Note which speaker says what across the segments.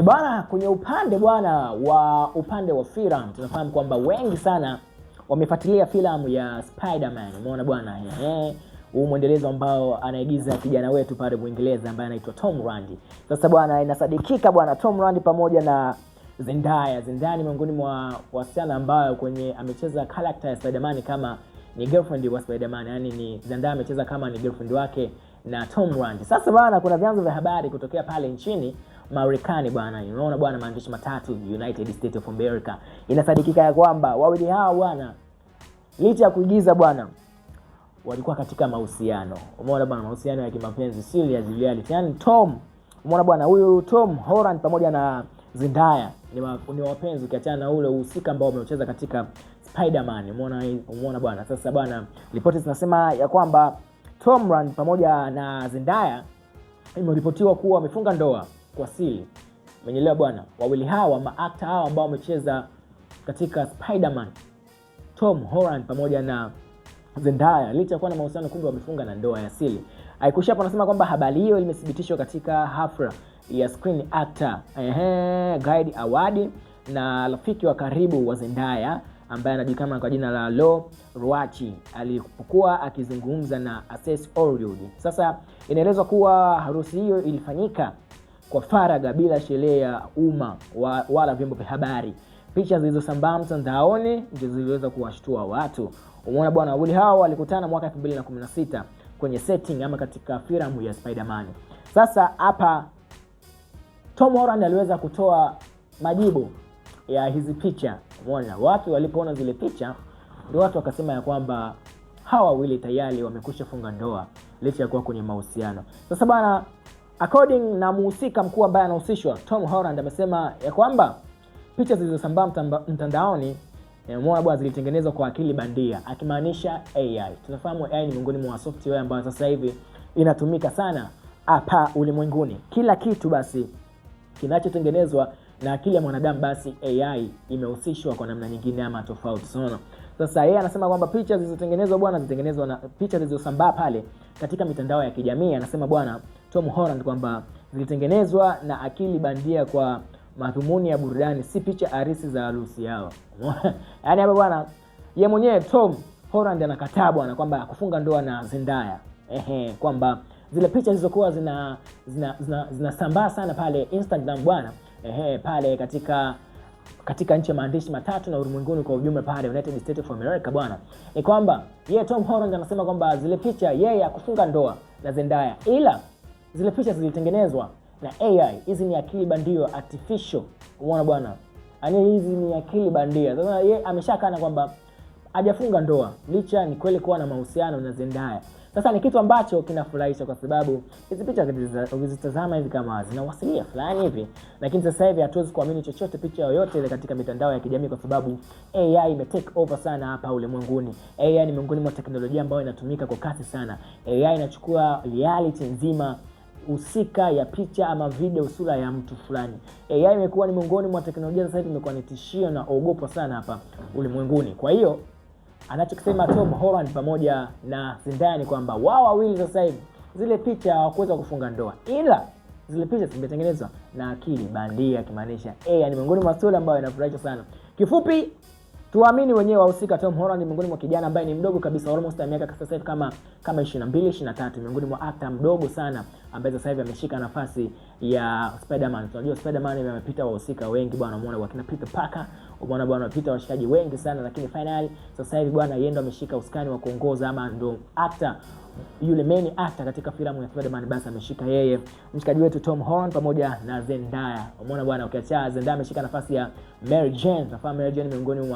Speaker 1: Bwana, kwenye upande wa filamu tunafahamu kwamba wengi sana wamefuatilia filamu ya Spider-Man. Umeona bwana, huu mwendelezo ambao anaigiza kijana wetu pale Muingereza ambaye anaitwa Tom Holland. Sasa bwana, inasadikika bwana Tom Holland pamoja na Zendaya ni miongoni mwa wasichana ambao kwenye amecheza character ya Spider-Man kama ni girlfriend wa Spider-Man, yani ni Zendaya amecheza kama ni girlfriend wake na Tom Holland. Sasa bwana, kuna vyanzo vya habari kutokea pale nchini Marekani bwana. Unaona bwana, maandishi matatu United States of America. Inasadikika ya kwamba wawili hao bwana, licha ya kuigiza bwana, walikuwa katika mahusiano. Umeona bwana, mahusiano ya kimapenzi, serious reality. Yani umeona bwana, huyu Tom Holland pamoja na Zendaya ni wapenzi, ukiachana na ule uhusika ambao umecheza katika Spider-Man. Umeona bwana. Sasa bwana, ripoti zinasema ya kwamba Tom Holland pamoja na Zendaya imeripotiwa kuwa wamefunga ndoa kwa siri. Umeelewa bwana? Wawili hawa maakta hawa ambao wamecheza katika Spider-Man, Tom Holland pamoja na Zendaya, licha kuwa na mahusiano, kumbe wamefunga na ndoa ya siri. Haikuisha hapo, anasema kwamba habari hiyo imethibitishwa katika hafla ya Screen Actor Guide Award na rafiki wa karibu wa Zendaya ambaye anajulikana kwa jina la Lo Ruachi alipokuwa akizungumza na Access Hollywood. Sasa inaelezwa kuwa harusi hiyo ilifanyika kwa faragha bila sherehe ya umma wala vyombo vya habari. Picha zilizosambaa mtandaoni ndizo ziliweza kuwashtua watu. Umeona bwana, wawili hao walikutana mwaka 2016 kwenye setting ama katika filamu ya Spider-Man. Sasa hapa Tom Holland aliweza kutoa majibu ya hizi picha. Umeona, watu walipoona zile picha ndio watu wakasema ya kwamba hawa wawili tayari wamekwisha funga ndoa licha ya kuwa kwenye mahusiano. Sasa bwana, according na muhusika mkuu ambaye anahusishwa, Tom Holland amesema ya kwamba picha zilizosambaa mtandaoni umeona bwana, zilitengenezwa kwa akili bandia, akimaanisha AI. Tunafahamu AI ni miongoni mwa software ambayo sasa hivi inatumika sana hapa ulimwenguni. Kila kitu basi kinachotengenezwa na akili ya mwanadamu, basi AI imehusishwa kwa namna nyingine ama tofauti sana. Sasa yeye anasema kwamba picha zilizotengenezwa bwana, zitengenezwa na picha zilizosambaa pale katika mitandao ya kijamii, anasema bwana Tom Holland kwamba zilitengenezwa na akili bandia kwa madhumuni ya burudani, si picha halisi za harusi yao. Yaani hapa bwana, yeye mwenyewe Tom Holland anakataa bwana kwamba kufunga ndoa na Zendaya. Kwamba zile picha zilizokuwa zinasambaa sana pale Instagram bwana, pale katika nchi ya maandishi matatu na ulimwenguni kwa ujumla pale United States of America bwana, ni kwamba yeye Tom Holland anasema kwamba zile picha yeye hakufunga ndoa na Zendaya, ila zile picha zilitengenezwa na AI. Hizi ni akili bandia, artificial. Umeona bwana, yani hizi ni akili bandia. Sasa yeye ameshakana kwamba hajafunga ndoa licha ni kweli kuwa na mahusiano na Zendaya. Sasa ni kitu ambacho kinafurahisha kwa sababu hizi picha ukizitazama hivi kama zinawasilia fulani hivi, lakini sasa hivi hatuwezi kuamini chochote picha yoyote ile katika mitandao ya kijamii kwa sababu AI imetake over sana hapa ulimwenguni. AI ni miongoni mwa teknolojia ambayo inatumika kwa kasi sana. AI inachukua reality nzima usika ya picha ama video, sura ya mtu fulani. AI imekuwa ni miongoni mwa teknolojia sasa hivi imekuwa ni tishio na ogopo sana hapa ulimwenguni. Kwa hiyo anachokisema Tom Holland pamoja na Zendaya ni kwamba wao wawili sasa hivi zile picha hawakuweza kufunga ndoa, ila zile picha zimetengenezwa na akili bandia, kimaanisha AI. Ni miongoni mwa story ambayo inafurahisha sana. Kifupi, tuamini wenyewe wahusika. Tom Holland ni miongoni mwa kijana ambaye ni mdogo kabisa, almost miaka sasa hivi kama 22 23, miongoni mwa actor mdogo sana ambaye sasa hivi ameshika nafasi ya Spider-Man. Tunajua Spider-Man amepita wahusika wengi bwana, umeona wakina Peter Parker, umeona bwana wapita washikaji wengi sana, lakini finally sasa hivi bwana yeye ndo ameshika usukani wa kuongoza ama ndo actor, yule main actor katika filamu ya Spider-Man, basi ameshika yeye mshikaji wetu Tom Holland pamoja na Zendaya. Umeona bwana, ukiacha Zendaya ameshika nafasi ya Mary Jane. Tunafahamu Mary Jane miongoni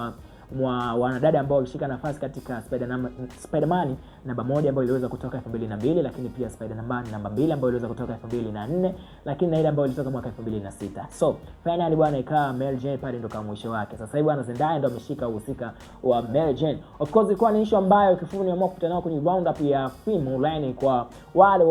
Speaker 1: mwa wanadada ambao walishika nafasi katika Spider-Man namba 1 ambayo iliweza kutoka 2002, lakini pia Spider-Man namba 2 ambayo iliweza kutoka 2004, lakini na ile ambayo ilitoka mwaka 2006. So finally bwana ikawa Mary Jane pale ndo kama mwisho wake. Sasa hivi bwana Zendaya ndo ameshika uhusika wa Mary Jane. Of course ilikuwa ni issue ambayo kifupi nimeamua kukutana nao kwenye roundup ya film online kwa wale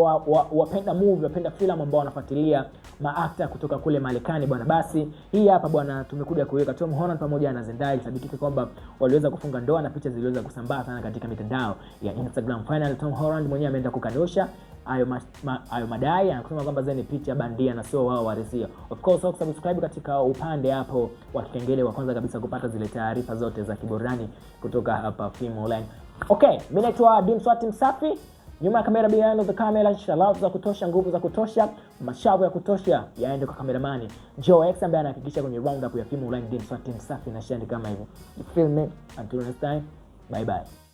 Speaker 1: wapenda movie, wapenda filamu ambao wanafuatilia maakta kutoka kule Marekani bwana. Basi hii hapa bwana tumekuja kuweka Tom Holland pamoja na Zendaya, sadikika kwamba waliweza kufunga ndoa na picha ziliweza kusambaa sana katika mitandao ya Instagram. Finally Tom Holland mwenyewe ameenda kukanusha hayo madai, anasema kwamba zeni picha bandia na sio wao walisia. Of course subscribe katika upande hapo wa kengele wa kwanza kabisa kupata zile taarifa zote za kiburudani kutoka hapa Film Online. Okay, mimi naitwa Dimswati Msafi. Nyuma ya kamera, behind the camera, inshallah za kutosha, nguvu za kutosha, mashavu ya kutosha yaende kwa kameramani Joe X ambaye anahakikisha kwenye round up ya Film Online. Dimswati Msafi na shandi kama hivyo. You feel me? Until next time. Bye bye.